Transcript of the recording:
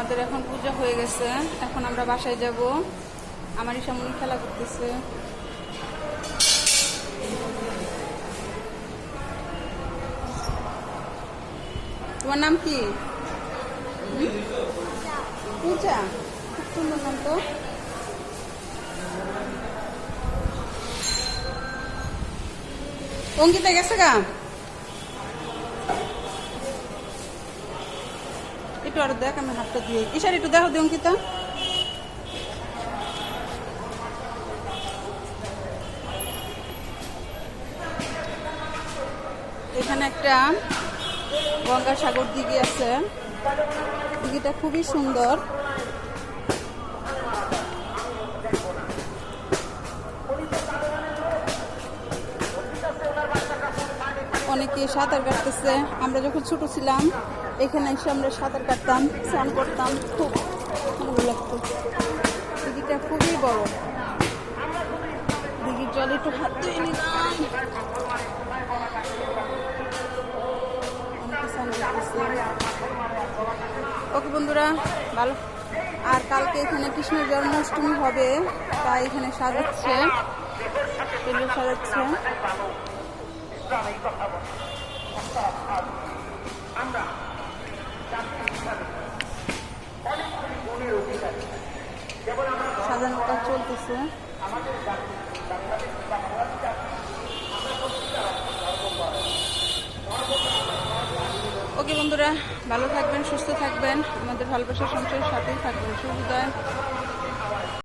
আমাদের এখন পূজা হয়ে গেছে, এখন আমরা বাসায় যাব। আমার ঈশামণি খেলা করতেছে। তোমার নাম কি? পূজা, খুব সুন্দর নাম তো। অঙ্কিতা গেছে গা, একটু আর দেখ, আমি হাতটা দিয়ে ঈশার একটু দেখো দি অঙ্কিতা। এখানে একটা গঙ্গাসাগর দিঘি আছে, দিঘিটা খুবই সুন্দর। অনেকে সাঁতার কাটতেছে। আমরা যখন ছোট ছিলাম এখানে এসে আমরা সাঁতার কাটতাম, স্নান করতাম, খুব ভালো লাগতো। দিঘিটা খুবই বড়, দিঘির জলে একটু হাত ধুয়ে নিলাম। ওকে বন্ধুরা, ভালো। আর কালকে এখানে কৃষ্ণের জন্মাষ্টমী হবে, তাই এখানে সাজাচ্ছে, প্যান্ডেল সাজাচ্ছে। সাজানোর কাজ চলতেছে। ওকে বন্ধুরা, ভালো থাকবেন, সুস্থ থাকবেন, আমাদের ভালোবাসার সংসারের সাথেই থাকবেন। শুভ বিদায়।